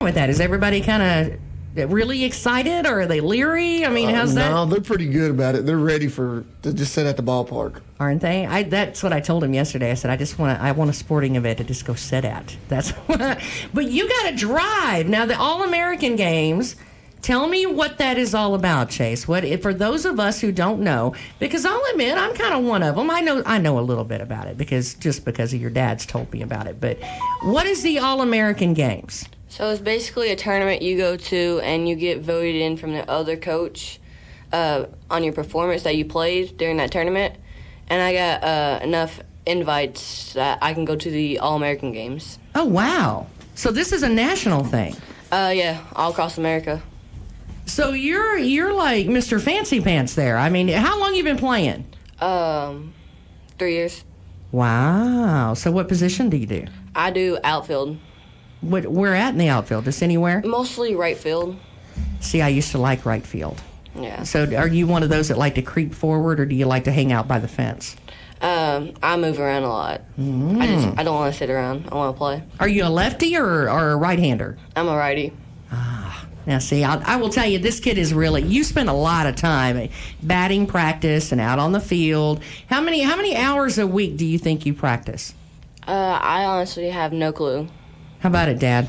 with that? Is everybody kind of really excited, or are they leery? I mean, how's that? No, they're pretty good about it. They're ready to just sit at the ballpark. Aren't they? That's what I told him yesterday. I said, I want a sporting event to just go sit at. That's but you got to drive. Now, the All-American games, tell me what that is all about, Chase. For those of us who don't know, because I'll admit, I'm kind of one of them. I know a little bit about it because of your dad's told me about it. But what is the All-American games? So it's basically a tournament you go to and you get voted in from the other coach on your performance that you played during that tournament. And I got enough invites that I can go to the All-American games. Oh, wow. So this is a national thing? Yeah, all across America. So you're like Mr. Fancy Pants there. I mean, how long you been playing? 3 years. Wow. So what position do you do? I do outfield. Where at in the outfield? Just anywhere? Mostly right field. See, I used to like right field. Yeah. So are you one of those that like to creep forward, or do you like to hang out by the fence? I move around a lot. I don't want to sit around. I want to play. Are you a lefty or a right-hander? I'm a righty. Now, see, I will tell you, this kid is really, you spend a lot of time batting practice and out on the field. How many hours a week do you think you practice? I honestly have no clue. How about it, Dad?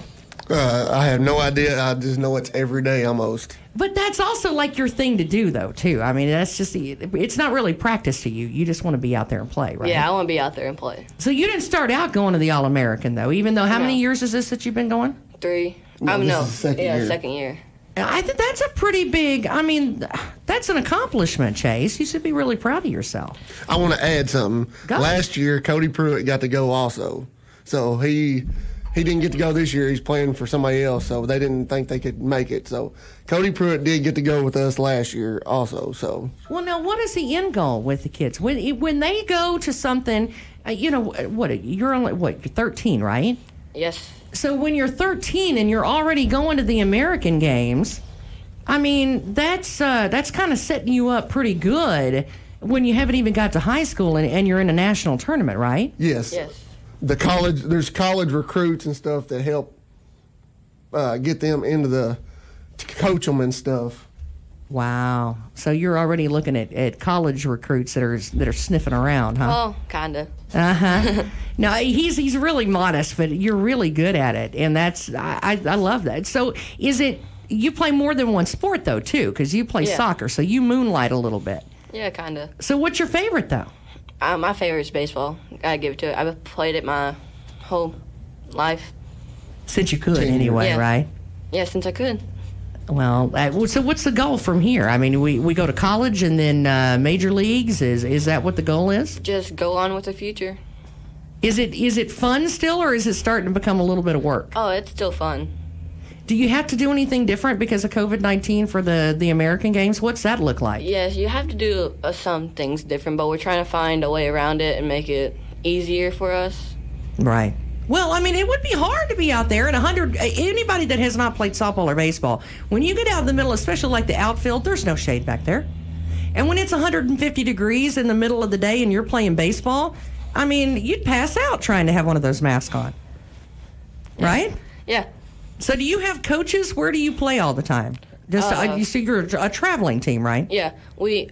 I have no idea. I just know it's every day almost. But that's also like your thing to do, though, too. I mean, that's just, it's not really practice to you. You just want to be out there and play, right? Yeah, I want to be out there and play. So you didn't start out going to the All-American, though, even though, how many years is this that you've been going? 3. No, this is second year. Second year. I think that's a pretty big, I mean, that's an accomplishment, Chase. You should be really proud of yourself. I want to add something. Go. Last year, Cody Pruitt got to go also. So he didn't get to go this year. He's playing for somebody else, so they didn't think they could make it. So Cody Pruitt did get to go with us last year also. So. Well, now, what is the end goal with the kids? When they go to something, you're 13, right? Yes. So when you're 13 and you're already going to the American games, I mean, that's kind of setting you up pretty good when you haven't even got to high school and you're in a national tournament, right? Yes. Yes. There's college recruits and stuff that help get them to coach them and stuff. Wow. So you're already looking at college recruits that are sniffing around, huh? Well, kinda. Uh-huh. No, he's really modest, but you're really good at it, and I love that. So is it, you play more than one sport, though, too, because you play soccer, so you moonlight a little bit. Yeah, kinda. So what's your favorite, though? My favorite is baseball. I give it to it. I've played it my whole life. Since you could, anyway, right? Yeah, since I could. Well, so what's the goal from here? I mean, we go to college and then major leagues. Is that what the goal is? Just go on with the future. Is it fun still, or is it starting to become a little bit of work? Oh, it's still fun. Do you have to do anything different because of COVID-19 for the American games? What's that look like? Yes, you have to do some things different, but we're trying to find a way around it and make it easier for us. Right. Well, I mean, it would be hard to be out there at 100. Anybody that has not played softball or baseball, when you get out in the middle, especially like the outfield, there's no shade back there. And when it's 150 degrees in the middle of the day and you're playing baseball, I mean, you'd pass out trying to have one of those masks on. Right? Yeah. So do you have coaches? Where do you play all the time? You see, you're a traveling team, right? Yeah. We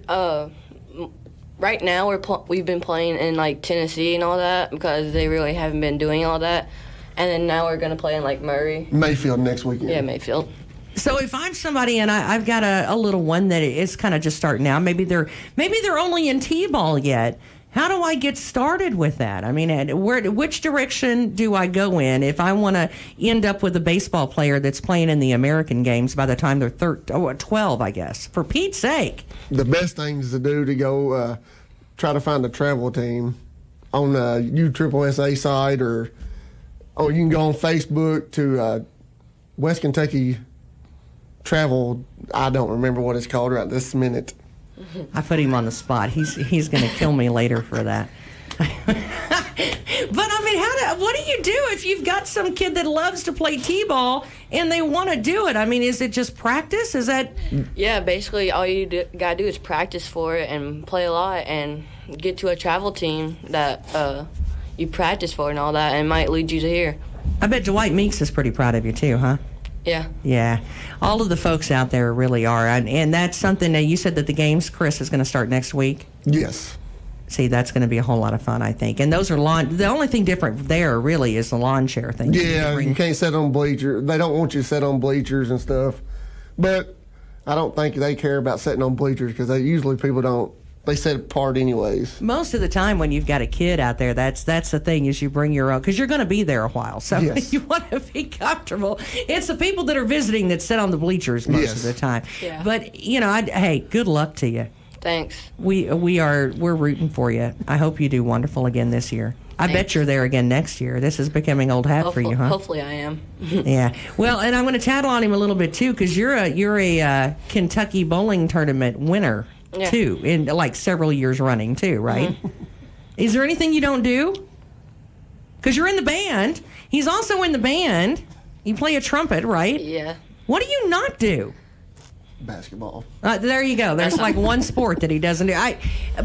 right now we've been playing in like Tennessee and all that because they really haven't been doing all that, and then now we're gonna play in like Murray. Mayfield next weekend. Yeah, Mayfield. So if I'm somebody and I've got a little one that is kind of just starting out, maybe they're only in T-ball yet. How do I get started with that? I mean, which direction do I go in if I want to end up with a baseball player that's playing in the American games by the time they're 12, I guess? For Pete's sake. The best things to do to go try to find a travel team on the USSSA site or you can go on Facebook to West Kentucky Travel. I don't remember what it's called right this minute. I put him on the spot. He's going to kill me later for that. But I mean, what do you do if you've got some kid that loves to play T-ball and they want to do it? I mean, is it just practice? Is that? Yeah, basically all you gotta do is practice for it and play a lot and get to a travel team that you practice for and all that, and it might lead you to here. I bet Dwight Meeks is pretty proud of you too, huh? Yeah. Yeah. All of the folks out there really are. And that's something that you said that the games, Chris, is going to start next week. Yes. See, that's going to be a whole lot of fun, I think. And those are the only thing different there really is the lawn chair thing. Yeah, you can't sit on bleachers. They don't want you to sit on bleachers and stuff. But I don't think they care about sitting on bleachers because usually people don't. They sit apart anyways. Most of the time when you've got a kid out there, that's the thing is you bring your own, because you're going to be there a while. So yes. You want to be comfortable. It's the people that are visiting that sit on the bleachers most of the time. Yeah. But, hey, good luck to you. Thanks. We're rooting for you. I hope you do wonderful again this year. I bet you're there again next year. This is becoming old hat for you, huh? Hopefully I am. Yeah. Well, and I'm going to tattle on him a little bit, too, because you're a Kentucky bowling tournament winner. Yeah. Too, in like several years running too, right? Mm-hmm. Is there anything you don't do? Because you're in the band. He's also in the band. You play a trumpet, right? Yeah. What do you not do? Basketball. There you go. There's like one sport that he doesn't do.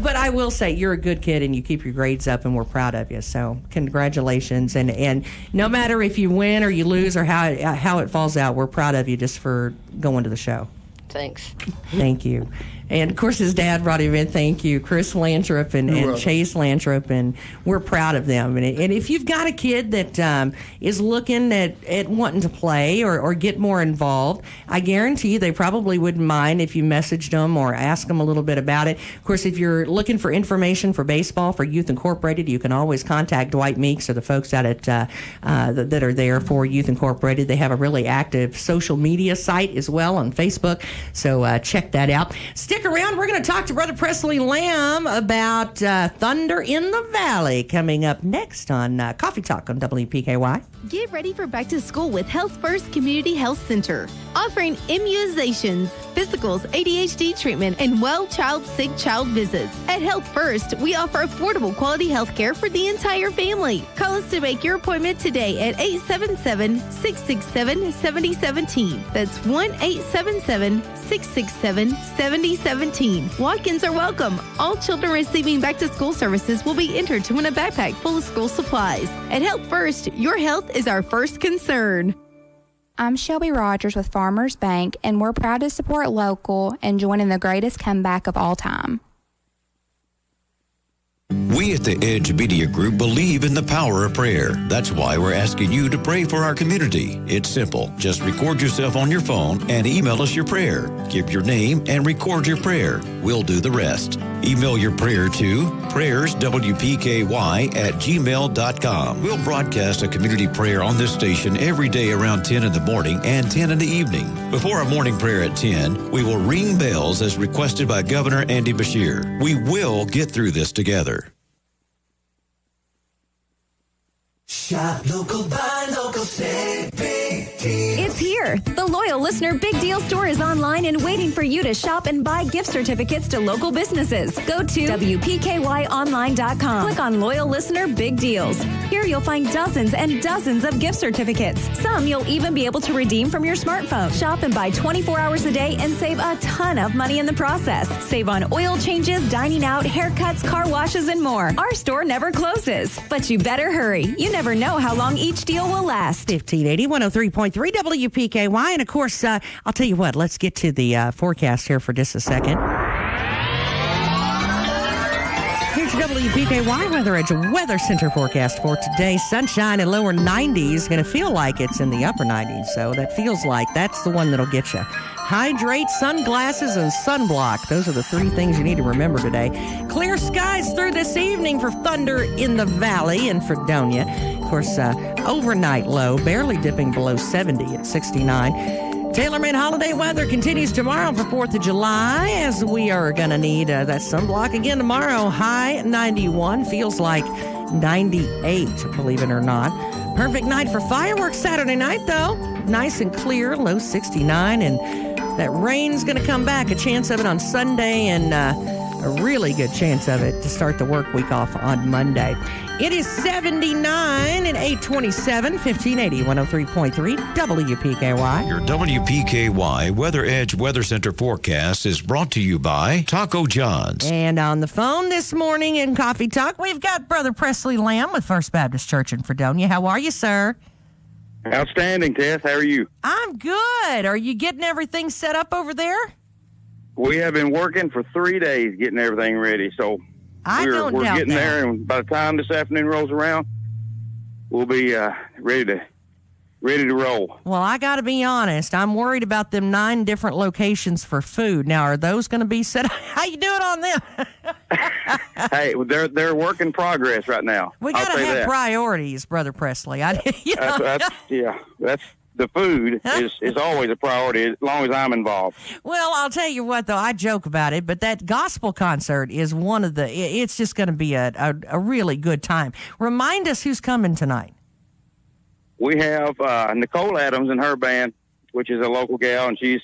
But I will say you're a good kid and you keep your grades up and we're proud of you. So congratulations. And no matter if you win or you lose or how it falls out, we're proud of you just for going to the show. Thanks. Thank you. And, of course, his dad brought him in. Thank you, Chris Lantrip and Chase Lantrip, and we're proud of them. And if you've got a kid that is looking at wanting to play or get more involved, I guarantee you they probably wouldn't mind if you messaged them or asked them a little bit about it. Of course, if you're looking for information for baseball for Youth Incorporated, you can always contact Dwight Meeks or the folks out at that are there for Youth Incorporated. They have a really active social media site as well on Facebook, so check that out. Stick around. We're going to talk to Brother Presley Lamb about Thunder in the Valley coming up next on Coffee Talk on WPKY. Get ready for back to school with Health First Community Health Center, offering immunizations, physicals, ADHD treatment, and sick child visits. At Health First, we offer affordable quality health care for the entire family. Call us to make your appointment today at 877-667-7017. That's 1-877-667-7017. Walk-ins are welcome. All children receiving back-to-school services will be entered to win a backpack full of school supplies. At Health First, your health is our first concern. I'm Shelby Rogers with Farmers Bank, and we're proud to support local and join in the greatest comeback of all time. We at the Edge Media Group believe in the power of prayer. That's why we're asking you to pray for our community. It's simple. Just record yourself on your phone and email us your prayer. Give your name and record your prayer. We'll do the rest. Email your prayer to prayerswpky@gmail.com. We'll broadcast a community prayer on this station every day around 10 in the morning and 10 in the evening. Before our morning prayer at 10, we will ring bells as requested by Governor Andy Beshear. We will get through this together. Shop local, buy local, save big deals. It's here. The Loyal Listener Big Deal Store is online and waiting for you to shop and buy gift certificates to local businesses. Go to WPKYonline.com. Click on Loyal Listener Big Deals. Here you'll find dozens and dozens of gift certificates. Some you'll even be able to redeem from your smartphone. Shop and buy 24 hours a day and save a ton of money in the process. Save on oil changes, dining out, haircuts, car washes, and more. Our store never closes, but you better hurry. You never know how long each deal will last. 1580, 103.3 WPKY. And, of course, I'll tell you what, let's get to the forecast here for just a second. Here's your WPKY Weather Edge Weather Center forecast for today. Sunshine and lower 90s. Going to feel like it's in the upper 90s. So that feels like that's the one that'll get you. Hydrate, sunglasses, and sunblock. Those are the three things you need to remember today. Clear skies through this evening for Thunder in the Valley in Fredonia. Of course, overnight low, barely dipping below 70 at 69. Tailor-made holiday weather continues tomorrow for 4th of July, as we are going to need that sunblock again tomorrow. High 91, feels like 98, believe it or not. Perfect night for fireworks Saturday night, though. Nice and clear, low 69, and that rain's going to come back. A chance of it on Sunday, and a really good chance of it to start the work week off on Monday. It is 79 and 827, 1580, 103.3 WPKY. Your WPKY Weather Edge Weather Center forecast is brought to you by Taco John's. And on the phone this morning in Coffee Talk, we've got Brother Presley Lamb with First Baptist Church in Fredonia. How are you, sir? Outstanding, Tess. How are you? I'm good. Are you getting everything set up over there? We have been working for 3 days getting everything ready. So we're getting there, and by the time this afternoon rolls around, we'll be ready to roll. Well, I got to be honest. I'm worried about them 9 different locations for food. Now, are those going to be set up? How you doing on them? Hey, they're work in progress right now. We got to have priorities, Brother Presley. That's the food is always a priority as long as I'm involved. Well, I'll tell you what, though, I joke about it, but that gospel concert is one of it's just going to be a really good time. Remind us who's coming tonight. We have Nicole Adams and her band, which is a local gal, and she's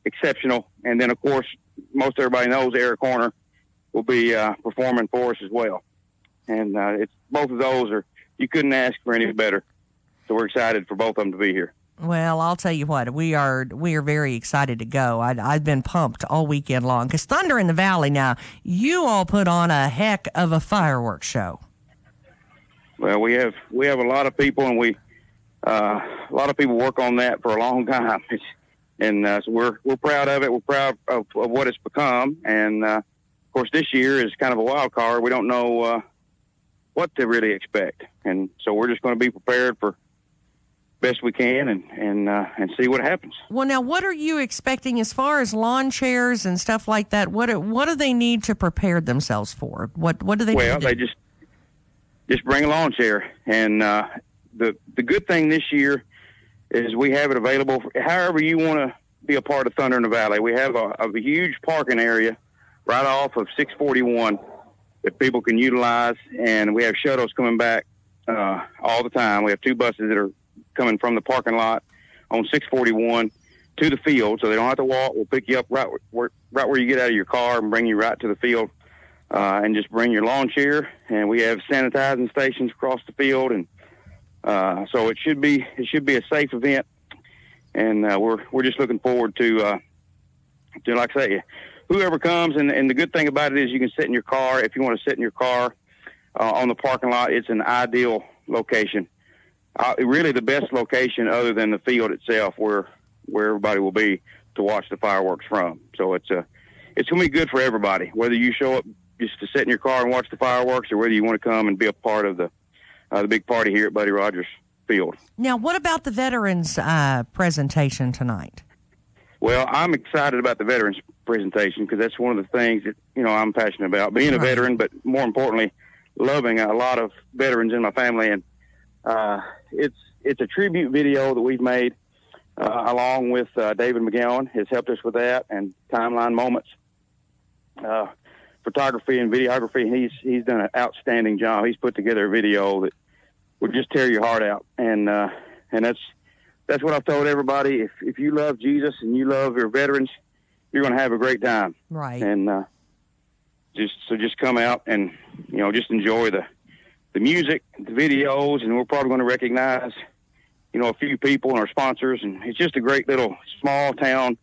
exceptional. And then, of course, most everybody knows Eric Horner will be performing for us as well. And it's both of those you couldn't ask for any better. So we're excited for both of them to be here. Well, I'll tell you what, we are very excited to go. I've been pumped all weekend long because Thunder in the Valley. Now, you all put on a heck of a fireworks show. Well, we have a lot of people, and a lot of people work on that for a long time, so we're proud of it. We're proud of what it's become, and of course, this year is kind of a wild card. We don't know what to really expect, and so we're just going to be prepared for best we can and see what happens. Well, now, what are you expecting as far as lawn chairs and stuff like that? What do they need to prepare themselves for? What do they? Well, need they just bring a lawn chair, and the good thing this year is we have it available for however you want to be a part of Thunder in the Valley. We have a huge parking area right off of 641 that people can utilize, and we have shuttles coming back all the time. We have 2 buses that are coming from the parking lot on 641 to the field, so they don't have to walk. We'll pick you up right where you get out of your car and bring you right to the field, and just bring your lawn chair. And we have sanitizing stations across the field, and so it should be a safe event, and we're just looking forward to like I say, whoever comes. And the good thing about it is you can sit in your car if you want to sit in your car on the parking lot. It's an ideal location, really the best location other than the field itself, where everybody will be to watch the fireworks from. So it's going to be good for everybody, whether you show up just to sit in your car and watch the fireworks, or whether you want to come and be a part of the big party here at Buddy Rogers Field. Now, what about the veterans presentation tonight? Well, I'm excited about the veterans presentation because that's one of the things that I'm passionate about, being a veteran, but more importantly, loving a lot of veterans in my family. And it's a tribute video that we've made along with David McGowan has helped us with that, and Timeline Moments, photography and videography. He's done an outstanding job. He's put together a video that would just tear your heart out, and that's what I've told everybody. If you love Jesus and you love your veterans, you're going to have a great time. Right. And just come out and just enjoy the music, the videos, and we're probably going to recognize a few people and our sponsors, and it's just a great little small town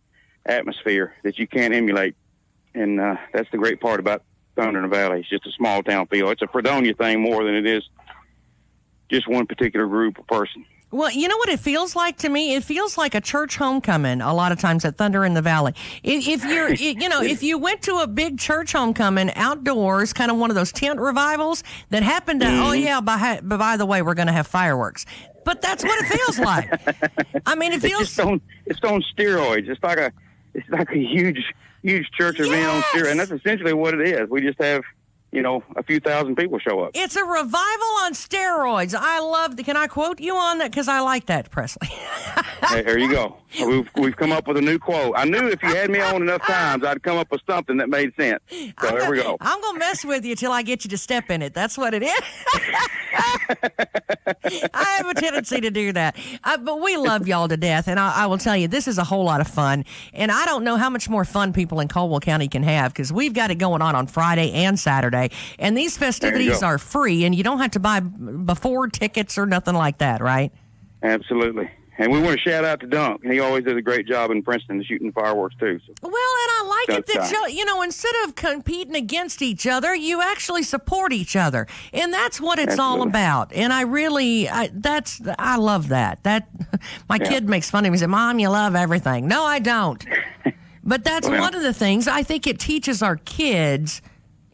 atmosphere that you can't emulate. And that's the great part about Thunder in the Valley. It's just a small town feel. It's a Fredonia thing more than it is just one particular group or person. Well, you know what it feels like to me? It feels like a church homecoming a lot of times at Thunder in the Valley. If you're, if you went to a big church homecoming outdoors, kind of one of those tent revivals that happened to, by the way, we're going to have fireworks. But that's what it feels like. I mean, it feels... It's on steroids. It's like a huge church event on steroids. And that's essentially what it is. We just have... a few thousand people show up. It's a revival on steroids. I love can I quote you on that? Because I like that, Presley. Hey, there you go. We've come up with a new quote. I knew if you had me on enough times, I'd come up with something that made sense. So there we go. I'm going to mess with you till I get you to step in it. That's what it is. I have a tendency to do that. But we love y'all to death. And I will tell you, this is a whole lot of fun. And I don't know how much more fun people in Caldwell County can have, because we've got it going on Friday and Saturday. And these festivities are free, and you don't have to buy before tickets or nothing like that, right? Absolutely. And we want to shout out to Dunc. He always does a great job in Princeton shooting fireworks, too. So. Well, and I like it that, instead of competing against each other, you actually support each other. And that's what it's all about. And I love that. My kid makes fun of me and says, Mom, you love everything. No, I don't. But that's one of the things. I think it teaches our kids,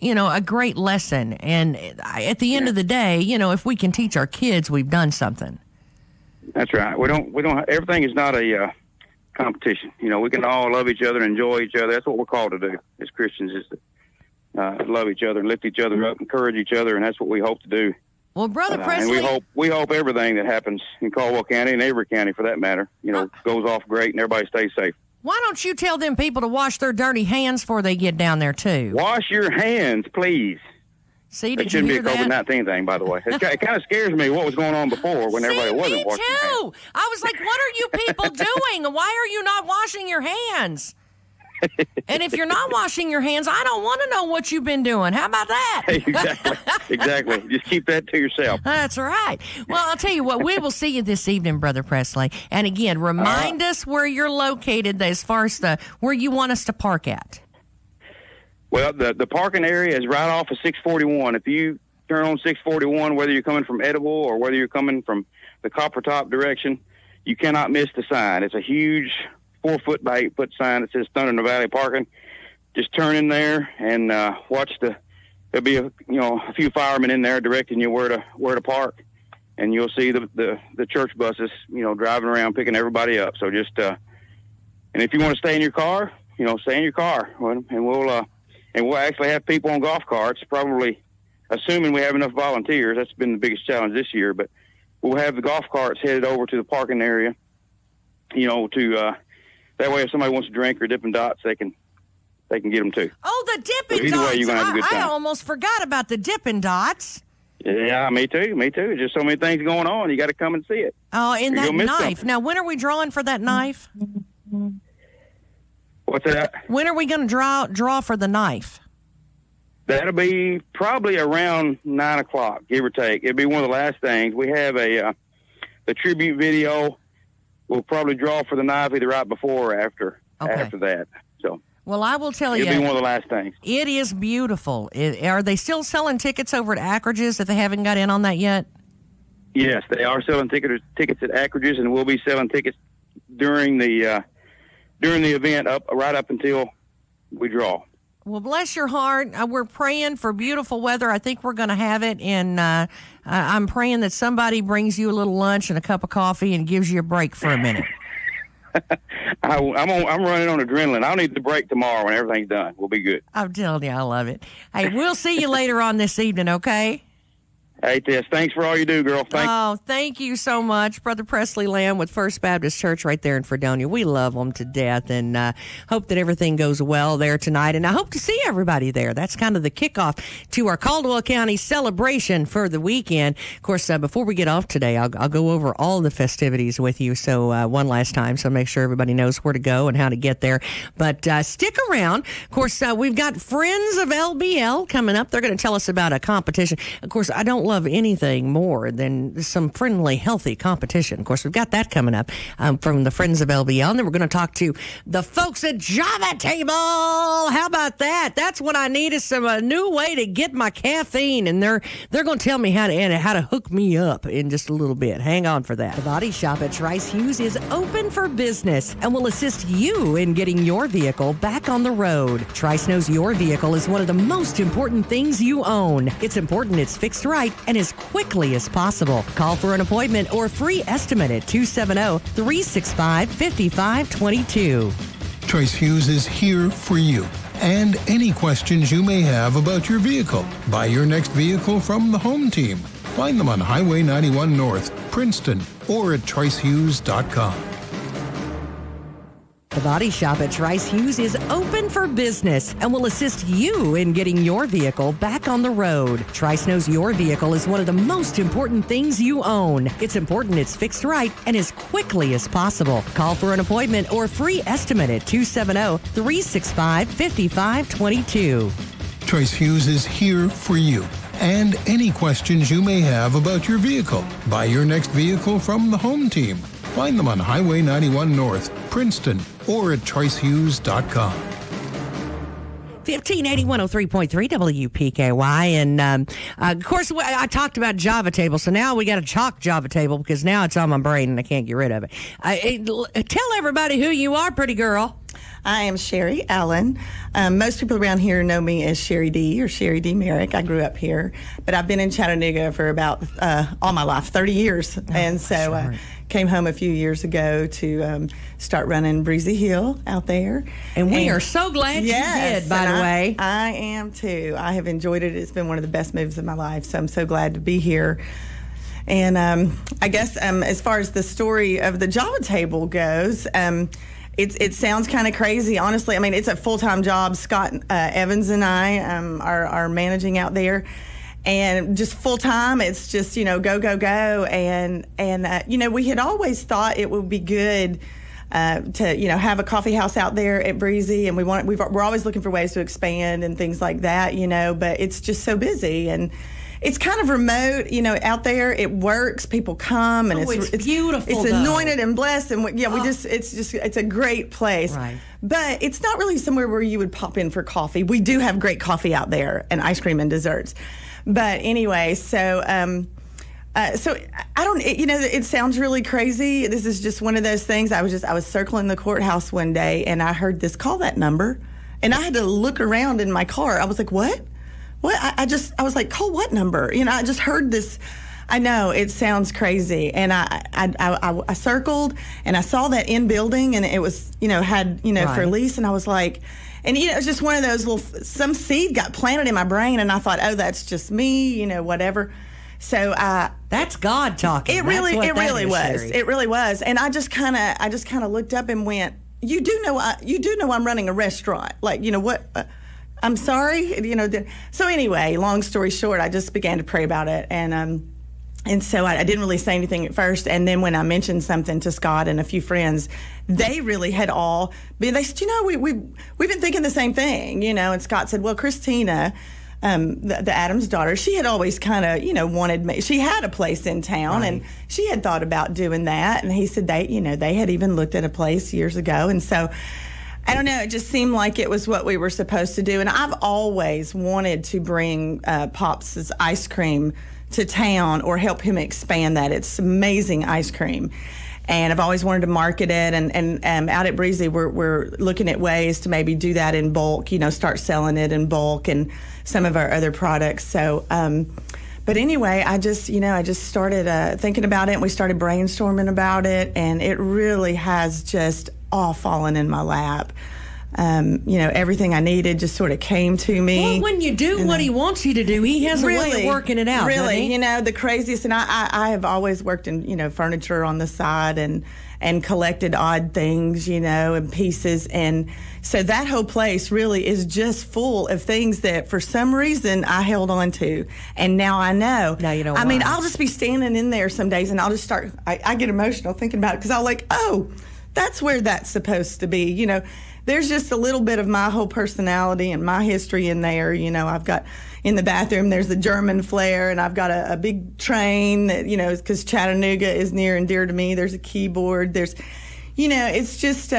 a great lesson. And at the end of the day, if we can teach our kids, we've done something. That's right. We don't, everything is not a competition. We can all love each other and enjoy each other. That's what we're called to do as Christians, is to love each other and lift each other up, encourage each other, and that's what we hope to do. Well, Brother Presley, and we hope everything that happens in Caldwell County and every county for that matter, goes off great and everybody stays safe. Why don't you tell them people to wash their dirty hands before they get down there too? Wash your hands, please. See, did you hear that? That shouldn't be a COVID-19 thing, by the way. It kind of scares me what was going on before when everybody wasn't washing their hands. Me too. I was like, what are you people doing? Why are you not washing your hands? And if you're not washing your hands, I don't want to know what you've been doing. How about that? Exactly. Just keep that to yourself. That's right. Well, I'll tell you what, we will see you this evening, Brother Presley. And again, remind us where you're located as far as where you want us to park at. Well, the parking area is right off of 641. If you turn on 641, whether you're coming from Edible or whether you're coming from the Copper Top direction, you cannot miss the sign. It's a huge 4-foot by 8-foot sign that says Thunder in the Valley Parking. Just turn in there and watch there'll be a few firemen in there directing you where to park, and you'll see the church buses driving around picking everybody up. So just and if you want to stay in your car, stay in your car, and we'll actually have people on golf carts, probably assuming we have enough volunteers. That's been the biggest challenge this year, but we'll have the golf carts headed over to the parking area, that way if somebody wants to drink or Dippin' Dots, they can get them too. Oh, the Dippin' Dots! Either way, you're gonna have a good time. I almost forgot about the Dippin' Dots. Yeah, me too. There's just so many things going on. You got to come and see it. Oh, and that knife. Something. Now, when are we drawing for that knife? What's that? When are we going to draw for the knife? That'll be probably around 9 o'clock, give or take. It'll be one of the last things. We have the tribute video. We'll probably draw for the knife either right before or after that. So. Well, I will tell you. It'll be one of the last things. It is beautiful. Are they still selling tickets over at Ackridge's if they haven't got in on that yet? Yes, they are selling tickets at Ackridge's, and we'll be selling tickets during the event right up until we draw. Well, bless your heart. We're praying for beautiful weather. I think we're going to have it, and I'm praying that somebody brings you a little lunch and a cup of coffee and gives you a break for a minute. I'm running on adrenaline. I'll need the break tomorrow when everything's done. We'll be good. I'm telling you, I love it. Hey, we'll see you later on this evening, okay? Hey, Tess, thanks for all you do, girl. Thank you so much. Brother Presley Lamb with First Baptist Church right there in Fredonia. We love them to death, and hope that everything goes well there tonight. And I hope to see everybody there. That's kind of the kickoff to our Caldwell County celebration for the weekend. Of course, before we get off today, I'll go over all the festivities with you. So one last time, so make sure everybody knows where to go and how to get there. But stick around. Of course, we've got Friends of LBL coming up. They're going to tell us about a competition. Of course, I don't love anything more than some friendly, healthy competition. Of course, we've got that coming up from the Friends of LBL. And then we're going to talk to the folks at Java Table. How about that? That's what I need, is a new way to get my caffeine. And they're going to tell me how to hook me up in just a little bit. Hang on for that. The Body Shop at Trice Hughes is open for business and will assist you in getting your vehicle back on the road. Trice knows your vehicle is one of the most important things you own. It's important it's fixed right and as quickly as possible. Call for an appointment or free estimate at 270-365-5522. Trice Hughes is here for you and any questions you may have about your vehicle. Buy your next vehicle from the home team. Find them on Highway 91 North, Princeton, or at tricehughes.com. The Body Shop at Trice Hughes is open for business and will assist you in getting your vehicle back on the road. Trice knows your vehicle is one of the most important things you own. It's important it's fixed right and as quickly as possible. Call for an appointment or free estimate at 270-365-5522. Trice Hughes is here for you and any questions you may have about your vehicle. Buy your next vehicle from the home team. Find them on Highway 91 North, Princeton, or at tricehughes.com. 1580 103.3 WPKY. And of course, I talked about Java table, so now we got a chalk Java table because now it's on my brain and I can't get rid of it. Tell everybody who you are, pretty girl. I am Sherry Allen. Most people around here know me as Sherry D or Sherry D. Merrick. I grew up here, but I've been in Chattanooga for about all my life, 30 years. And so came home a few years ago to start running Breezy Hill out there. And we are so glad you did, by the way. I am too. I have enjoyed it. It's been one of the best moves of my life, so I'm so glad to be here. And I guess as far as the story of the Java table goes, it sounds kind of crazy, honestly. I mean, it's a full-time job. Scott Evans and I are managing out there. And just full-time, it's just, go, go, go. And we had always thought it would be good to, have a coffee house out there at Breezy. And we're always looking for ways to expand and things like that, but it's just so busy. And it's kind of remote, out there. It works. People come, and it's beautiful. It's anointed and blessed, and it's a great place. Right. But it's not really somewhere where you would pop in for coffee. We do have great coffee out there, and ice cream and desserts. But anyway, so I don't. It sounds really crazy. This is just one of those things. I was circling the courthouse one day, and I heard this, call that number, and I had to look around in my car. I was like, what? What? I was like, call what number? I just heard this. I know it sounds crazy, and I circled and I saw that in building, and it was had for lease, and I was like, and it was just one of those little, some seed got planted in my brain, and I thought, oh, that's just me, whatever. So that's God talking. It really was. It really was, and I just kind of looked up and went, you do know I'm running a restaurant, like what. I'm sorry, So anyway, long story short, I just began to pray about it, and so I didn't really say anything at first. And then when I mentioned something to Scott and a few friends, they really had all been. They said, we've been thinking the same thing, And Scott said, well, Christina, the Adams daughter, she had always kind of wanted me. She had a place in town, and she had thought about doing that. And he said they had even looked at a place years ago, and so. I don't know. It just seemed like it was what we were supposed to do. And I've always wanted to bring Pops' ice cream to town or help him expand that. It's amazing ice cream. And I've always wanted to market it. And out at Breezy, we're looking at ways to maybe do that in bulk, start selling it in bulk and some of our other products. So, but anyway, I just started thinking about it, and we started brainstorming about it. And it really has just all fallen in my lap. Everything I needed just sort of came to me. Well, when you do what he wants you to do, he has a way of working it out. Really, the craziest. And I have always worked in furniture on the side and collected odd things, and pieces. And so that whole place really is just full of things that for some reason I held on to. And now I know. Now you know why. I mean, I'll just be standing in there some days, and I'll just start, I get emotional thinking about it, because I'm like, oh, that's where that's supposed to be. There's just a little bit of my whole personality and my history in there. I've got in the bathroom, there's the German flair, and I've got a big train that, because Chattanooga is near and dear to me. There's a keyboard. There's, it's just,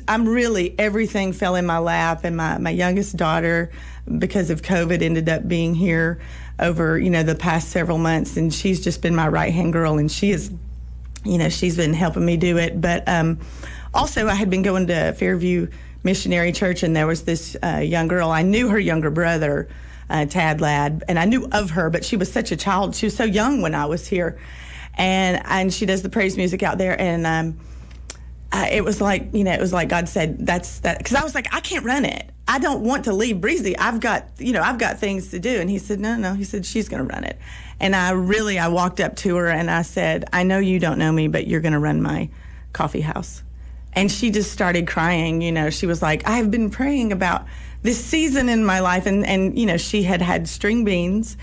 I'm really, everything fell in my lap. And my youngest daughter, because of COVID, ended up being here over, the past several months. And she's just been my right-hand girl, and she is, she's been helping me do it. But also, I had been going to Fairview Missionary Church, and there was this young girl. I knew her younger brother, Tad Ladd, and I knew of her, but she was such a child. She was so young when I was here. And she does the praise music out there. And it was like, God said, that's that. Because I was like, I can't run it. I don't want to leave Breezy. I've got things to do. And he said, no. He said, she's going to run it. And I walked up to her and I said, I know you don't know me, but you're going to run my coffee house. And she just started crying. She was like, I have been praying about this season in my life. And she had string beans.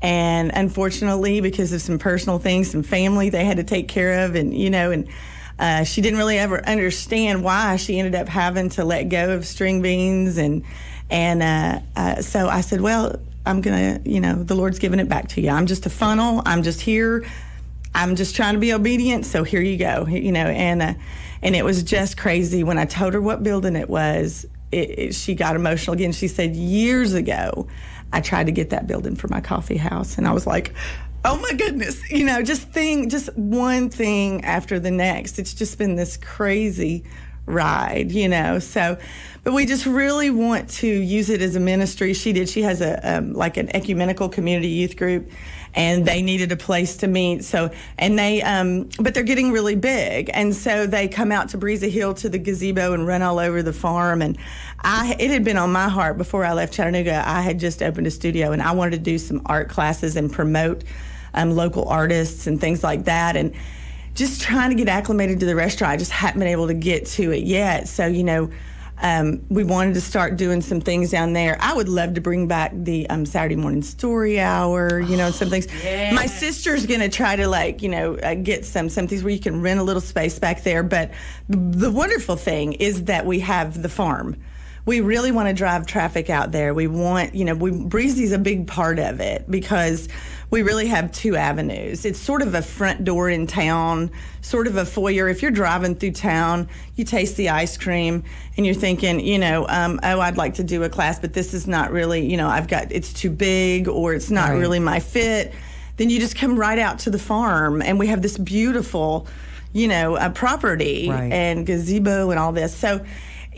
And unfortunately, because of some personal things, some family they had to take care of. And she didn't really ever understand why she ended up having to let go of string beans. And so I said, well, I'm going to, the Lord's giving it back to you. I'm just a funnel. I'm just here. I'm just trying to be obedient. So here you go, and it was just crazy when I told her what building it was. she got emotional again. She said, years ago, I tried to get that building for my coffee house. And I was like, oh my goodness, just one thing after the next. It's just been this crazy ride, So, but we just really want to use it as a ministry. She has like an ecumenical community youth group, and they needed a place to meet. So, and they, but they're getting really big, and so they come out to Breezy Hill to the gazebo and run all over the farm. And it had been on my heart before I left Chattanooga. I had just opened a studio, and I wanted to do some art classes and promote local artists and things like that. And just trying to get acclimated to the restaurant. I just hadn't been able to get to it yet. So, we wanted to start doing some things down there. I would love to bring back the Saturday morning story hour, and some things. Yes. My sister's going to try to get some things where you can rent a little space back there. But the wonderful thing is that we have the farm. We really want to drive traffic out there. We want, Breezy's a big part of it because we really have two avenues. It's sort of a front door in town, sort of a foyer. If you're driving through town, you taste the ice cream and you're thinking, I'd like to do a class, but this is not really, it's too big or it's not really my fit. Then you just come right out to the farm, and we have this beautiful, property and gazebo and all this. So,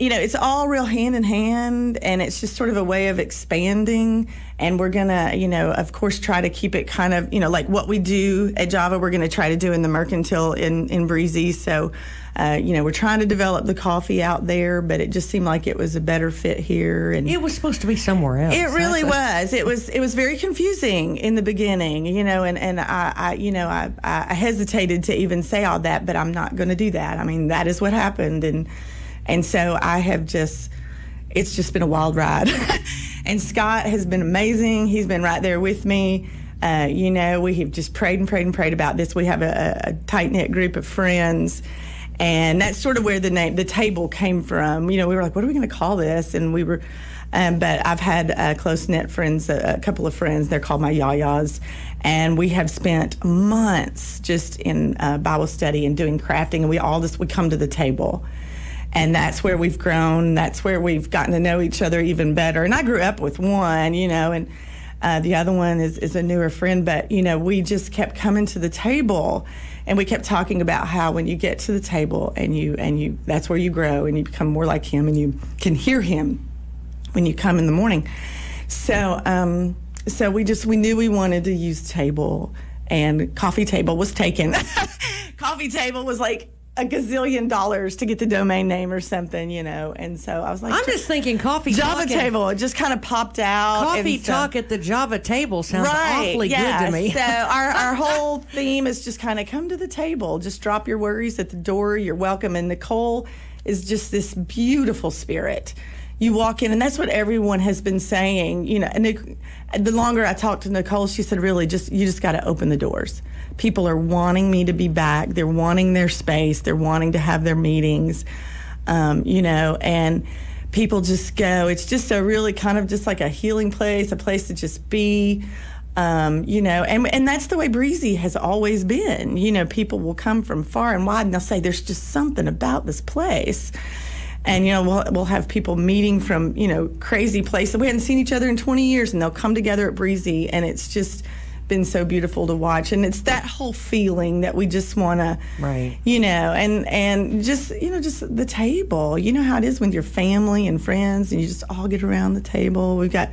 it's all real hand in hand, and it's just sort of a way of expanding. And we're going to, of course, try to keep it kind of, like what we do at Java, we're going to try to do in the Mercantile in Breezy. So, we're trying to develop the coffee out there, but it just seemed like it was a better fit here. And it was supposed to be somewhere else. It really was. It was very confusing in the beginning, and I hesitated to even say all that, but I'm not going to do that. I mean, that is what happened. And so it's just been a wild ride. And Scott has been amazing. He's been right there with me. We have just prayed and prayed and prayed about this. We have a tight-knit group of friends. And that's sort of where the table came from. We were like, what are we going to call this? And we were, but I've had close-knit friends, a couple of friends. They're called my yayas. And we have spent months just in Bible study and doing crafting. And we come to the table. And that's where we've grown. That's where we've gotten to know each other even better. And I grew up with one, and the other one is a newer friend. But, we just kept coming to the table, and we kept talking about how when you get to the table and you that's where you grow and you become more like him, and you can hear him when you come in the morning. So we knew we wanted to use table, and coffee table was taken. Coffee table was like $1 gazillion to get the domain name or something, and so I was like, I'm just thinking coffee Java talk table. It just kind of popped out. Coffee talk at the Java table sounds awfully good to me. So our whole theme is just kind of come to the table. Just drop your worries at the door. You're welcome. And Nicole is just this beautiful spirit. You walk in, and that's what everyone has been saying, and the longer I talked to Nicole, she said, really, you just got to open the doors. People are wanting me to be back. They're wanting their space. They're wanting to have their meetings, and people just go. It's just a really kind of just like a healing place, a place to just be, and that's the way Breezy has always been. People will come from far and wide, and they'll say, there's just something about this place. And, we'll have people meeting from, crazy places. We hadn't seen each other in 20 years, and they'll come together at Breezy, and it's just been so beautiful to watch. And it's that whole feeling that we just want to, and just, just the table. You know how it is with your family and friends, and you just all get around the table. We've got,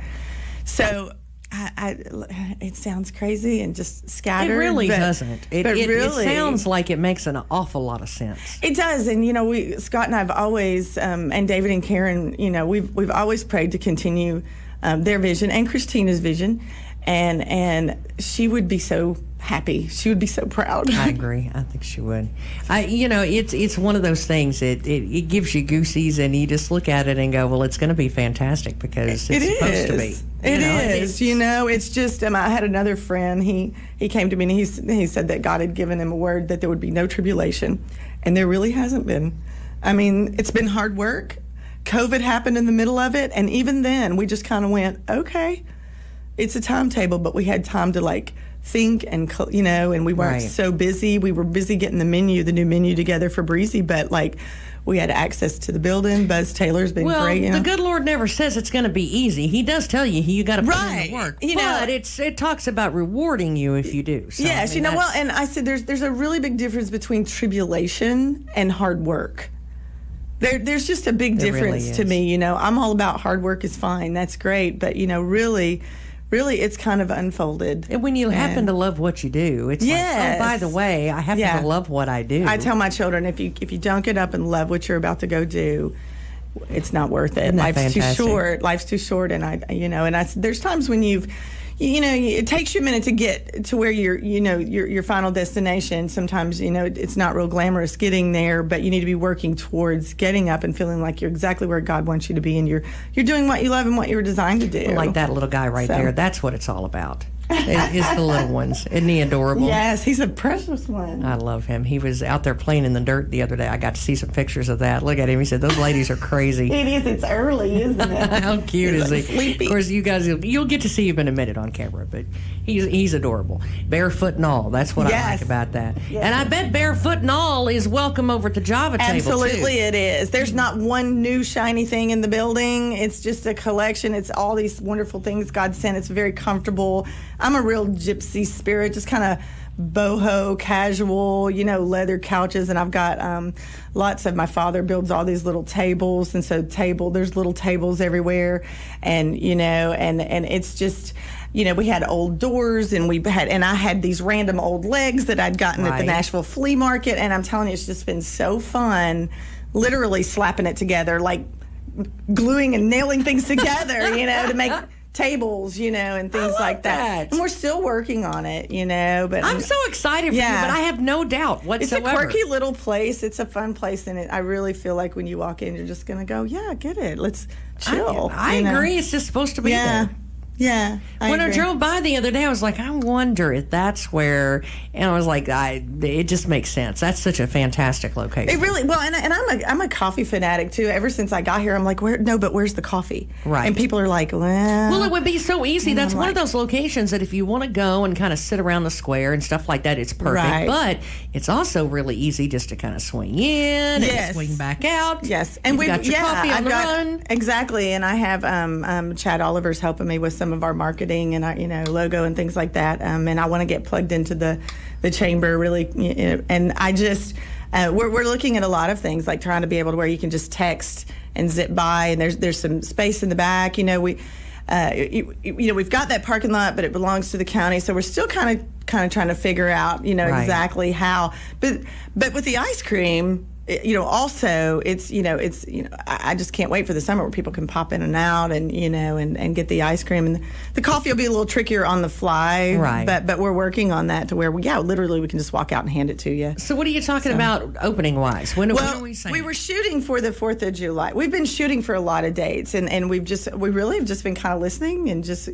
so it sounds crazy and just scattered. It really doesn't. It sounds like it makes an awful lot of sense. It does, and Scott and I have always, and David and Karen, we've always prayed to continue their vision and Christina's vision, and she would be so happy. She would be so proud. I agree. I think she would. It's one of those things. It gives you goosies, and you just look at it and go, well, it's going to be fantastic because it's supposed to be. It is. It's just, I had another friend, he came to me and he said that God had given him a word that there would be no tribulation, and there really hasn't been. I mean, it's been hard work. COVID happened in the middle of it, and even then we just kind of went, okay, it's a timetable, but we had time to think and and we weren't so busy. We were busy getting the new menu together for Breezy, but like we had access to the building. Buzz Taylor's been great. The good Lord never says it's going to be easy. He does tell you got to put in the work. But it talks about rewarding you if you do. So, yes, and I said there's a really big difference between tribulation and hard work. There's just a big difference really to me. I'm all about hard work is fine. That's great. But, really it's kind of unfolded. And when you happen to love what you do, it's like, oh, by the way, I happen to love what I do. I tell my children, if you don't get up and love what you're about to go do, it's not worth it. Life's too short. Life's too short. And there's times when it takes you a minute to get to where your final destination. Sometimes, it's not real glamorous getting there, but you need to be working towards getting up and feeling like you're exactly where God wants you to be, and you're doing what you love and what you were designed to do. Like that little guy right there. That's what it's all about. It's the little ones. Isn't he adorable? Yes, he's a precious one. I love him. He was out there playing in the dirt the other day. I got to see some pictures of that. Look at him. He said, those ladies are crazy. It is. It's early, isn't it? How cute is he? Sleepy. Of course, you guys, you'll get to see him in a minute on camera, but he's adorable. Barefoot and all. That's what I like about that. Yes. And I bet Barefoot and all is welcome over to Java Table, Absolutely too. It is. There's not one new shiny thing in the building. It's just a collection. It's all these wonderful things God sent. It's very comfortable. I'm a real gypsy spirit, just kind of boho, casual, leather couches. And I've got lots of, my father builds all these little tables. And so there's little tables everywhere. And, and it's just, we had old doors and I had these random old legs that I'd gotten at the Nashville flea market. And I'm telling you, it's just been so fun, literally slapping it together, like gluing and nailing things together, to make tables, and things like that. And we're still working on it, but I'm so excited for you, but I have no doubt whatsoever. It's a quirky little place. It's a fun place, and I really feel like when you walk in, you're just going to go, yeah, get it. Let's chill. I agree. It's just supposed to be there. Yeah. When I drove by the other day, I was like, I wonder if that's where, and I was like, it just makes sense. That's such a fantastic location. It really, and I'm a coffee fanatic too. Ever since I got here, I'm like, where's the coffee? Right. And people are like, well, it would be so easy. That's one of those locations that if you want to go and kind of sit around the square and stuff like that, it's perfect. Right. But it's also really easy just to kind of swing in and swing back out. Yes. And we've got your coffee on the run. Exactly. And I have Chad Oliver's helping me with some of our marketing and our, logo and things like that. And I want to get plugged into the chamber really, and I just, we're looking at a lot of things, like trying to be able to where you can just text and zip by, and there's some space in the back. We've got that parking lot, but it belongs to the county, so we're still kind of trying to figure out, exactly how. But with the ice cream, also it's I just can't wait for the summer where people can pop in and out and and get the ice cream, and the coffee will be a little trickier on the fly, right? But we're working on that to where literally we can just walk out and hand it to you. So what are you talking about opening wise? When are we saying? We were shooting for the 4th of July. We've been shooting for a lot of dates, and we really have just been kind of listening and just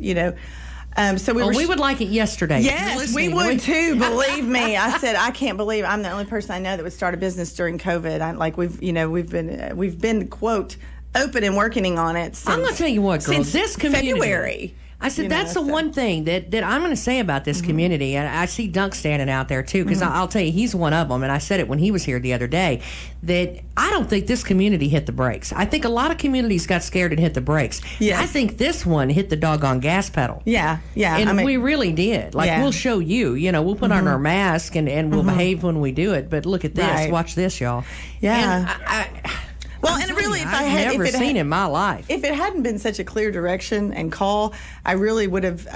so we would like it yesterday. Yes, we would too. Believe me, I said I can't believe I'm the only person I know that would start a business during COVID. We've been quote open and working on it. I'm gonna tell you what, girls, this community. February. I said that's the one thing that I'm going to say about this community, and I see Dunc standing out there too, because I'll tell you, he's one of them, and I said it when he was here the other day, that I don't think this community hit the brakes. I think a lot of communities got scared and hit the brakes. Yes. I think this one hit the doggone gas pedal. Yeah. And we really did. We'll show you, we'll put on our mask and we'll behave when we do it, but look at this. Right. Watch this, y'all. Yeah. And and really, I've never seen in my life. If it hadn't been such a clear direction and call, I would have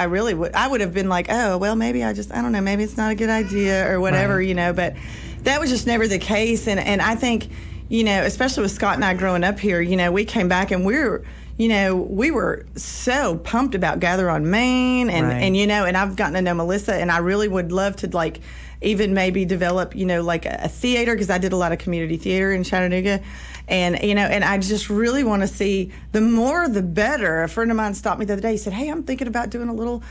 been like, oh, well, maybe I don't know, maybe it's not a good idea or whatever, right. But that was just never the case. And I think, especially with Scott and I growing up here, we came back and we were so pumped about Gather on Main and I've gotten to know Melissa, and I really would love to even maybe develop, a theater, because I did a lot of community theater in Chattanooga. And, and I just really want to see the more the better. A friend of mine stopped me the other day. He said, hey, I'm thinking about doing a little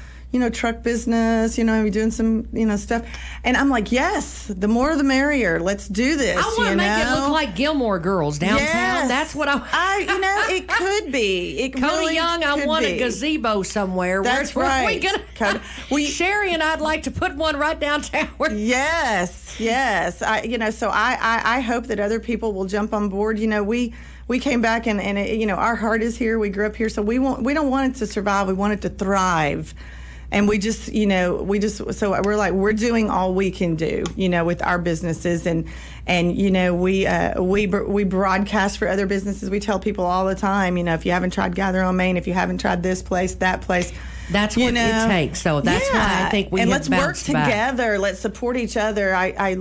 truck business, maybe doing some, stuff. And I'm like, yes, the more the merrier. Let's do this. I want to make it look like Gilmore Girls downtown. Yes. That's what it could be. It Cody really Young, I want a gazebo somewhere. That's right. Sherry and I'd like to put one right downtown. Yes. I hope that other people will jump on board. We came back and our heart is here. We grew up here, so we don't want it to survive. We want it to thrive. And we just, so we're like, we're doing all we can do, with our businesses. And we broadcast for other businesses. We tell people all the time, if you haven't tried Gather on Main, if you haven't tried this place, that place. That's what it takes. So that's why I think we and have let's work together. Back. Let's support each other. I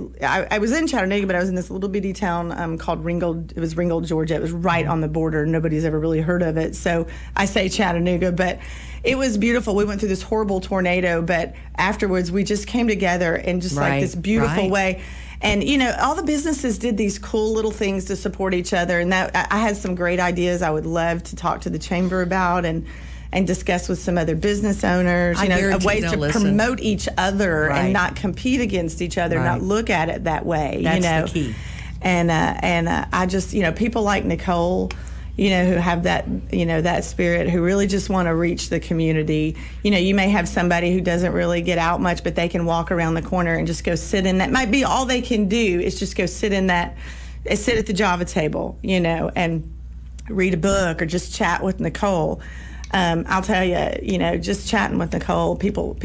was in Chattanooga, but I was in this little bitty town called Ringgold. It was Ringgold, Georgia. It was right on the border. Nobody's ever really heard of it. So I say Chattanooga, but it was beautiful. We went through this horrible tornado, but afterwards we just came together in just like this beautiful way. And, all the businesses did these cool little things to support each other. And that I had some great ideas I would love to talk to the chamber about and discuss with some other business owners, ways to promote each other and not compete against each other, not look at it that way. That's the key. And I just, people like Nicole, who have that, that spirit, who really just want to reach the community. You may have somebody who doesn't really get out much, but they can walk around the corner and just go sit in that. Might be all they can do is just go sit at the Java table, and read a book or just chat with Nicole. I'll tell you, just chatting with Nicole, people,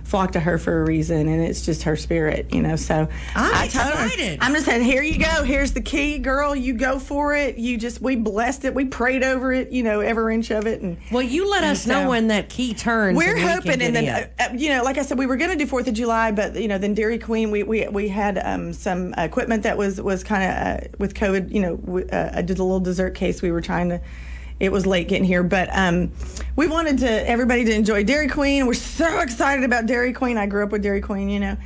flock to her for a reason, and it's just her spirit, So I'm excited. I'm just saying, here you go. Here's the key, girl. You go for it. We blessed it. We prayed over it, every inch of it. And you let us know when that key turns. We're hoping, and then like I said, we were going to do 4th of July, but then Dairy Queen, we had some equipment that was kind of with COVID. I did a little dessert case. We were trying to. It was late getting here, but we wanted everybody to enjoy Dairy Queen. We're so excited about Dairy Queen. I grew up with Dairy Queen,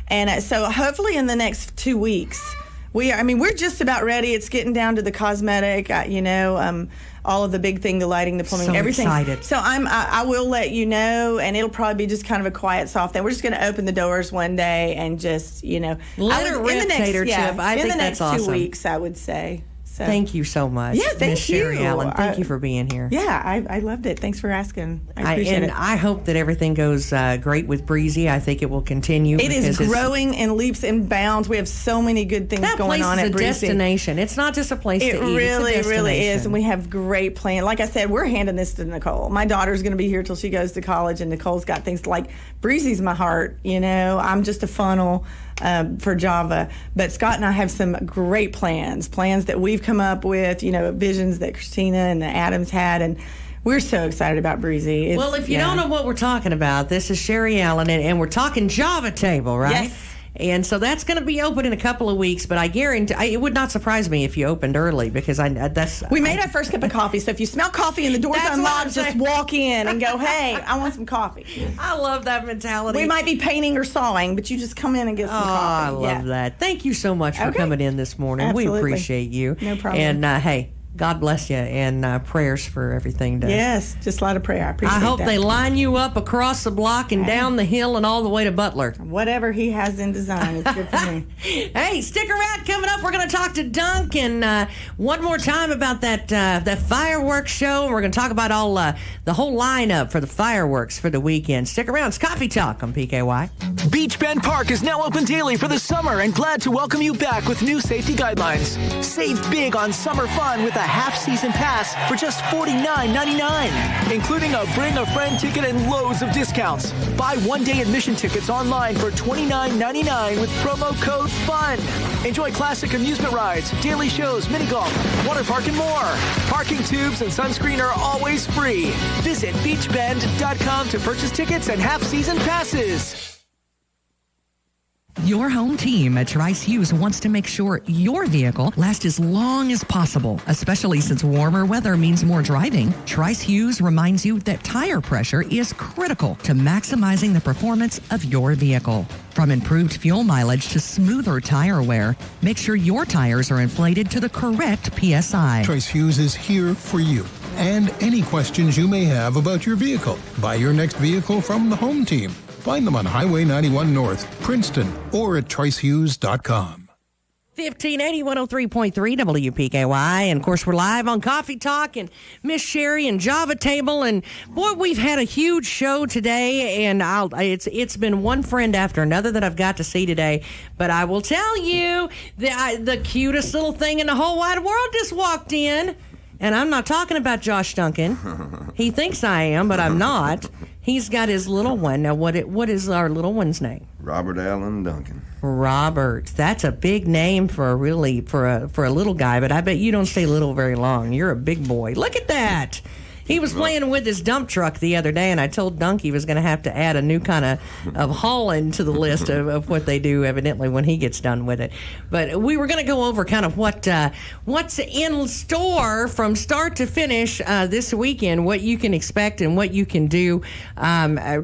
and so hopefully in the next 2 weeks, we're just about ready. It's getting down to the cosmetic, all of the big thing, the lighting, the plumbing, everything. Excited. So I will let you know, and it'll probably be just kind of a quiet, soft thing. We're just going to open the doors one day and just, let it rip, Tater Chip. I think that's awesome. In the next 2 weeks, I would say. So. Thank you so much. Yeah, thank Ms. Sherry you. Allen. Thank you for being here. Yeah, I loved it. Thanks for asking. I appreciate it. I hope that everything goes great with Breezy. I think it will continue. It is growing in leaps and bounds. We have so many good things going on at Breezy. That place is a destination. It's not just a place to eat. It really is. And we have great plans. Like I said, we're handing this to Nicole. My daughter's going to be here till she goes to college, and Nicole's got things like Breezy's my heart. I'm just a funnel. For Java, but Scott and I have some great plans that we've come up with, visions that Christina and the Adams had, and we're so excited about Breezy. If you don't know what we're talking about, this is Sherry Allen, and we're talking Java Table, right? Yes. And so that's going to be open in a couple of weeks, but I guarantee it would not surprise me if you opened early because we made our first cup of coffee. So if you smell coffee and the door's unlocked, just walk in and go, hey, I want some coffee. I love that mentality. We might be painting or sawing, but you just come in and get some coffee. I love that. Thank you so much for coming in this morning. Absolutely. We appreciate you. No problem. And hey, God bless you, and prayers for everything. Yes, just a lot of prayer. I appreciate that. I hope they line you up across the block and down the hill and all the way to Butler. Whatever he has in design is good for me. Hey, stick around. Coming up, we're going to talk to Duncan one more time about that fireworks show. We're going to talk about all the whole lineup for the fireworks for the weekend. Stick around. It's Coffee Talk on PKY. Beach Bend Park is now open daily for the summer and glad to welcome you back with new safety guidelines. Save big on summer fun with a half-season pass for just $49.99, including a Bring a Friend ticket and loads of discounts. Buy one-day admission tickets online for $29.99 with promo code FUN. Enjoy classic amusement rides, daily shows, mini golf, water park, and more. Parking tubes and sunscreen are always free. Visit beachbend.com to purchase tickets and half-season passes. Your home team at Trice Hughes wants to make sure your vehicle lasts as long as possible, especially since warmer weather means more driving. Trice Hughes reminds you that tire pressure is critical to maximizing the performance of your vehicle. From improved fuel mileage to smoother tire wear, make sure your tires are inflated to the correct PSI. Trice Hughes is here for you and any questions you may have about your vehicle. Buy your next vehicle from the home team. Find them on Highway 91 North, Princeton, or at tricehughes.com. 1580 103.3 WPKY. And of course, we're live on Coffee Talk and Miss Sherry and Java Table. And boy, we've had a huge show today. And it's been one friend after another that I've got to see today. But I will tell you, the cutest little thing in the whole wide world just walked in. And I'm not talking about Josh Duncan. He thinks I am, but I'm not. He's got his little one. Now, what is our little one's name? Robert Allen Duncan. Robert. That's a big name for a little guy, but I bet you don't stay little very long. You're a big boy. Look at that. He was playing with his dump truck the other day, and I told Dunc he was going to have to add a new kind of hauling to the list of what they do, evidently, when he gets done with it. But we were going to go over kind of what's in store from start to finish this weekend, what you can expect and what you can do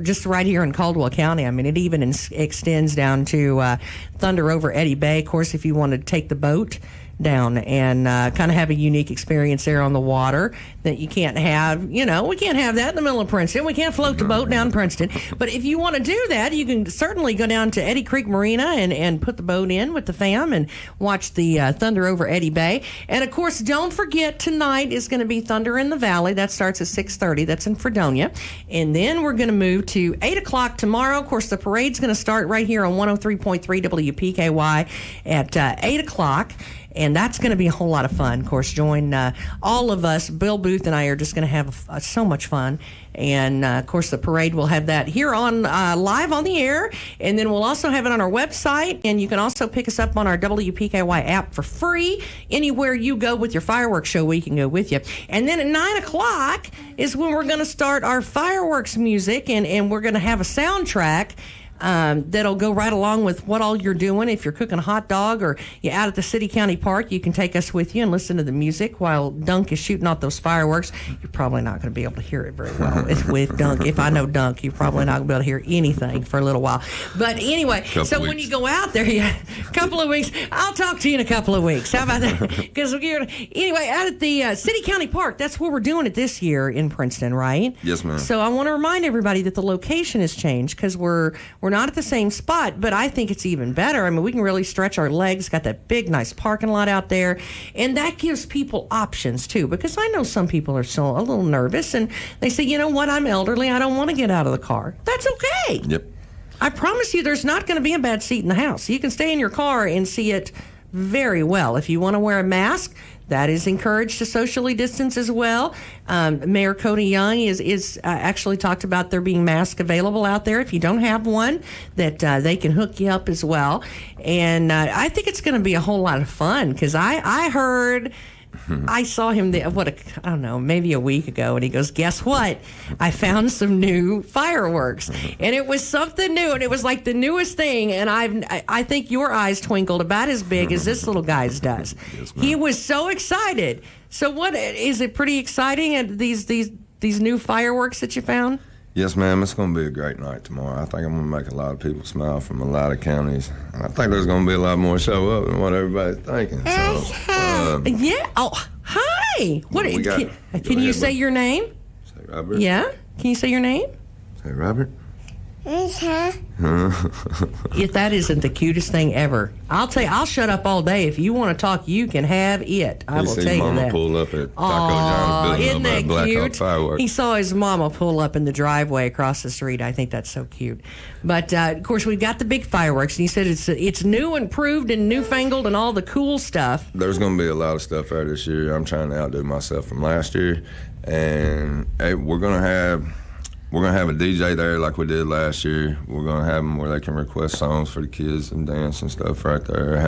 just right here in Caldwell County. I mean, it even extends down to Thunder over Eddy Bay. Of course, if you want to take the boat down and kind of have a unique experience there on the water that you can't have. We can't have that in the middle of Princeton. We can't float the boat down Princeton. But if you want to do that, you can certainly go down to Eddy Creek Marina and put the boat in with the fam and watch the Thunder over Eddy Bay. And, of course, don't forget, tonight is going to be Thunder in the Valley. That starts at 6:30. That's in Fredonia. And then we're going to move to 8 o'clock tomorrow. Of course, the parade's going to start right here on 103.3 WPKY at 8 o'clock. And that's going to be a whole lot of fun. Of course, join all of us. Bill Booth and I are just going to have so much fun. And, of course, the parade will have that here on live on the air. And then we'll also have it on our website. And you can also pick us up on our WPKY app for free. Anywhere you go with your fireworks show, we can go with you. And then at 9 o'clock is when we're going to start our fireworks music. And we're going to have a soundtrack that'll go right along with what all you're doing. If you're cooking a hot dog or you're out at the City County Park, you can take us with you and listen to the music while Dunc is shooting off those fireworks. You're probably not going to be able to hear it very well. It's with Dunc. If I know Dunc, you're probably not going to be able to hear anything for a little while. But anyway, when you go out there, a couple of weeks, I'll talk to you in a couple of weeks. How about that? Because anyway, out at the City County Park, that's where we're doing it this year in Princeton, right? Yes, ma'am. So I want to remind everybody that the location has changed because we're not at the same spot, but I think it's even better. I mean, we can really stretch our legs. Got that big, nice parking lot out there, and that gives people options too. Because I know some people are still a little nervous, and they say, "You know what? I'm elderly. I don't want to get out of the car." That's okay. Yep. I promise you, there's not going to be a bad seat in the house. You can stay in your car and see it very well. If you want to wear a mask, that is encouraged to socially distance as well. Mayor Cody Young is actually talked about there being masks available out there. If you don't have one, that they can hook you up as well. And I think it's going to be a whole lot of fun because I heard... I saw him, maybe a week ago, and he goes, "Guess what? I found some new fireworks." And it was something new, and it was like the newest thing, and I think your eyes twinkled about as big as this little guy's does. Yes, he was so excited. So what, is it pretty exciting, these new fireworks that you found? Yes, ma'am. It's going to be a great night tomorrow. I think I'm going to make a lot of people smile from a lot of counties. And I think there's going to be a lot more show up than what everybody's thinking. So, yeah. Oh, hi. Can you say your name? Say Robert. Yeah. Can you say your name? Say Robert. If that isn't the cutest thing ever, I'll tell you, I'll shut up all day. If you want to talk, you can have it. I will tell you Mama that. Pull up at Taco John's building isn't that Black cute? Hawk fireworks. He saw his mama pull up in the driveway across the street. I think that's so cute. But of course, we've got the big fireworks, and he said it's new and improved and newfangled and all the cool stuff. There's going to be a lot of stuff there this year. I'm trying to outdo myself from last year, and we're going to have a DJ there like we did last year. We're going to have them where they can request songs for the kids and dance and stuff right there.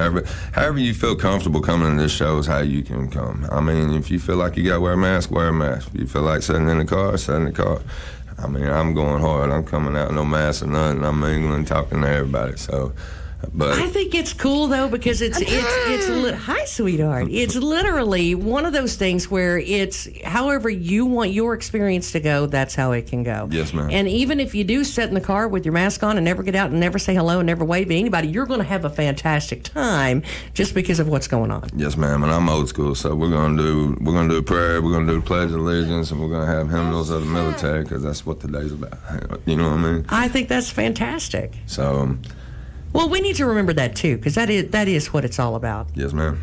However you feel comfortable coming to this show is how you can come. I mean, if you feel like you got to wear a mask, wear a mask. If you feel like sitting in the car, sit in the car. I mean, I'm going hard. I'm coming out no mask or nothing. I'm mingling, talking to everybody. So But I think it's cool though because it's hi, sweetheart. It's literally one of those things where it's however you want your experience to go, that's how it can go. Yes, ma'am. And even if you do sit in the car with your mask on and never get out and never say hello and never wave to anybody, you're going to have a fantastic time just because of what's going on. Yes, ma'am. And I'm old school, so we're gonna do a prayer, we're gonna do the Pledge of Allegiance, and we're gonna have hymnals of the military because that's what today's about. You know what I mean? I think that's fantastic. So. Well, we need to remember that too, because that is what it's all about. Yes, ma'am.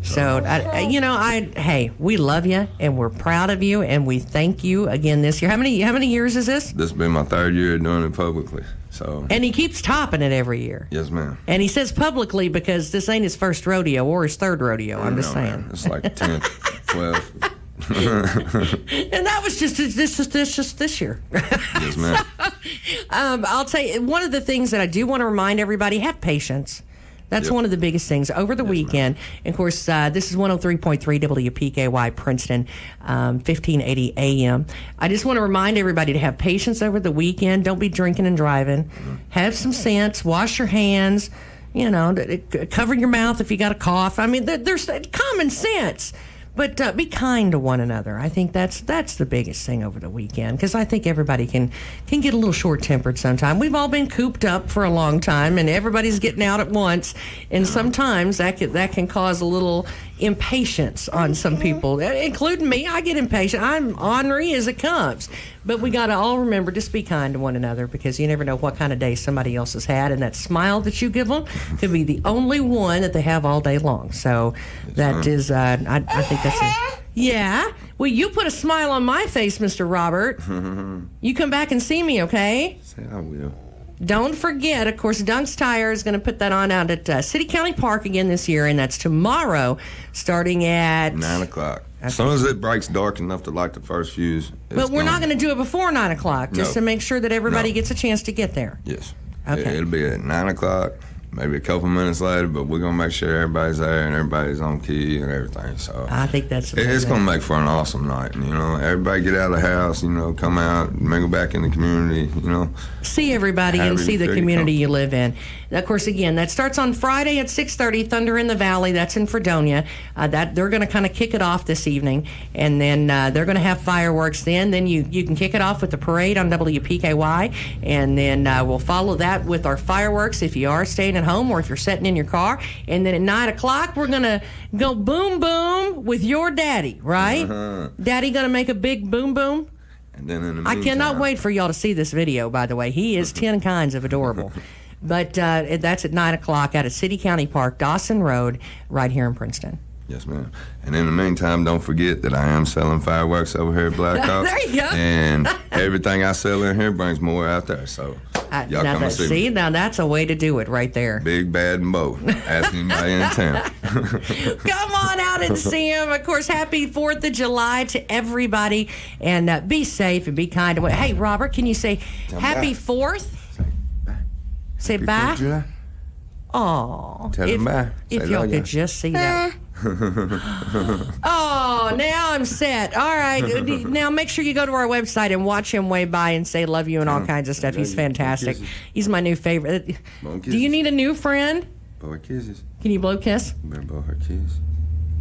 So, hey, we love you and we're proud of you and we thank you again this year. How many years is this? This has been my 3rd year doing it publicly. So. And he keeps topping it every year. Yes, ma'am. And he says publicly because this ain't his first rodeo or his 3rd rodeo. I'm just saying. Man. It's like 10, 12. And that was just this year. Yes, ma'am. I'll tell you, one of the things that I do want to remind everybody, have patience. That's one of the biggest things over the weekend. And of course, this is 103.3 WPKY Princeton, 1580 AM. I just want to remind everybody to have patience over the weekend. Don't be drinking and driving. Have some sense. Wash your hands. Cover your mouth if you got a cough. I mean, there's common sense. But be kind to one another. I think that's the biggest thing over the weekend because I think everybody can get a little short-tempered sometime. We've all been cooped up for a long time, and everybody's getting out at once. And sometimes that can cause a little impatience on some people, including me. I get impatient. I'm ornery as it comes. But we got to all remember, just be kind to one another because you never know what kind of day somebody else has had. And that smile that you give them could be the only one that they have all day long. So that is, I think that's it. Yeah. Well, you put a smile on my face, Mr. Robert. You come back and see me, okay? Say I will. Don't forget, of course, Dunc's Tire is going to put that on out at City County Park again this year, and that's tomorrow starting at 9 o'clock. As soon as it breaks dark enough to light the first fuse. But we're not going to do it before 9 o'clock, just to make sure that everybody gets a chance to get there. Yes. Okay. It'll be at 9 o'clock, maybe a couple minutes later, but we're going to make sure everybody's there and everybody's on key and everything. So I think that's it's going to make for an awesome night. Everybody get out of the house, come out, mingle back in the community, See everybody and see the community you live in. Of course, again, that starts on Friday at 6:30, Thunder in the Valley. That's in Fredonia. That they're going to kind of kick it off this evening, and then they're going to have fireworks. Then you can kick it off with the parade on WPKY, and then we'll follow that with our fireworks if you are staying at home or if you're sitting in your car. And then at 9 o'clock, we're going to go boom boom with your daddy, right? Daddy going to make a big boom boom. And then in the meantime, I cannot wait for y'all to see this video, by the way. He is 10 kinds of adorable. But that's at 9 o'clock out at City County Park, Dawson Road, right here in Princeton. Yes, ma'am. And in the meantime, don't forget that I am selling fireworks over here at Black Hawk. There you go. And everything I sell in here brings more out there. So y'all come and see me. Now that's a way to do it right there. Big, bad, and Bo. Ask anybody in town. Come on out and see him. Of course, happy 4th of July to everybody. And be safe and be kind. Hey, Robert, can you say happy 4th? Say bye. Oh, tell them bye. If y'all could just see that. Oh, now I'm set. All right. Now make sure you go to our website and watch him wave by and say love you and all kinds of stuff. He's fantastic. He's my new favorite. Do you need a new friend? Blow her kisses. Can you blow kiss? You better blow her kiss.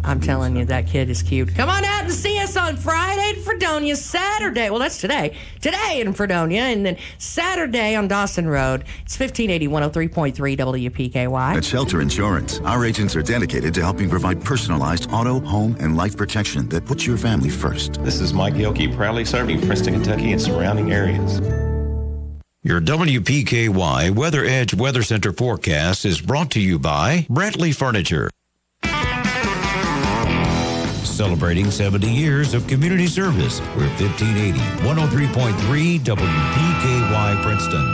I'm telling you, that kid is cute. Come on out and see us on Friday in Fredonia, Saturday. Well, that's today. Today in Fredonia, and then Saturday on Dawson Road. It's 1580, 103.3 WPKY. At Shelter Insurance, our agents are dedicated to helping provide personalized auto, home, and life protection that puts your family first. This is Mike Gilkey, proudly serving Princeton, Kentucky and surrounding areas. Your WPKY Weather Edge Weather Center forecast is brought to you by Brantley Furniture. Celebrating 70 years of community service. We're 1580, 103.3 WPKY Princeton.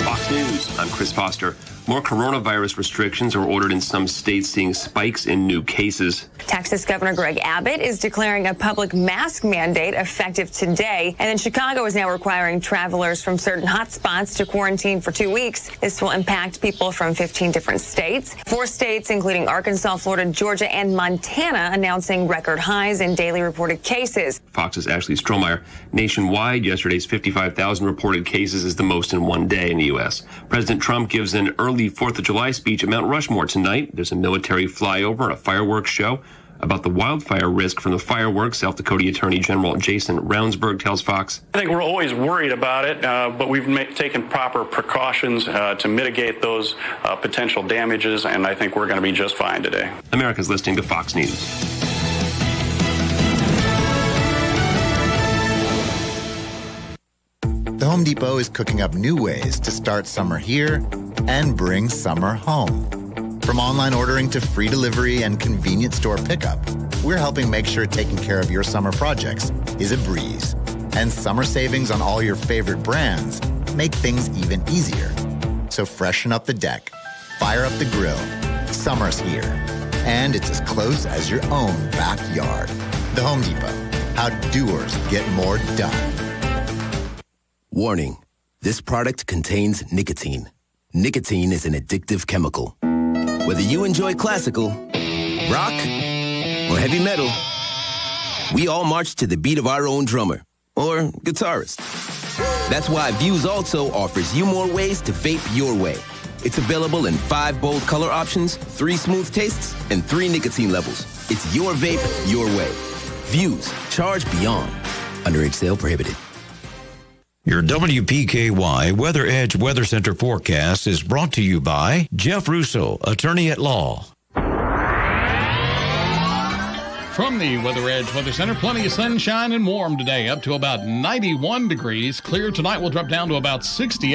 Fox News. I'm Chris Foster. More coronavirus restrictions are ordered in some states, seeing spikes in new cases. Texas Governor Greg Abbott is declaring a public mask mandate effective today. And then Chicago is now requiring travelers from certain hotspots to quarantine for 2 weeks. This will impact people from 15 different states. 4 states, including Arkansas, Florida, Georgia, and Montana, announcing record highs in daily reported cases. Fox's Ashley Strohmeyer. Nationwide, yesterday's 55,000 reported cases is the most in one day in the U.S. President Trump gives an early 4th of July speech at Mount Rushmore tonight. There's a military flyover and a fireworks show. About the wildfire risk from the fireworks, South Dakota Attorney General Jason Ravnsborg tells Fox. I think we're always worried about it, but we've taken proper precautions to mitigate those potential damages, and I think we're going to be just fine today. America's listening to Fox News. The Home Depot is cooking up new ways to start summer here and bring summer home. From online ordering to free delivery and convenient store pickup, we're helping make sure taking care of your summer projects is a breeze. And summer savings on all your favorite brands make things even easier. So freshen up the deck, fire up the grill. Summer's here, and it's as close as your own backyard. The Home Depot, how doers get more done. Warning, this product contains nicotine. Nicotine is an addictive chemical. Whether you enjoy classical, rock, or heavy metal, we all march to the beat of our own drummer or guitarist. That's why Vuse also offers you more ways to vape your way. It's available in 5 bold color options, 3 smooth tastes, and 3 nicotine levels. It's your vape, your way. Vuse, charge beyond. Underage sale prohibited. Your WPKY Weather Edge Weather Center forecast is brought to you by Jeff Russo, attorney at law. From the Weather Edge Weather Center, plenty of sunshine and warm today, up to about 91 degrees. Clear tonight will drop down to about 68.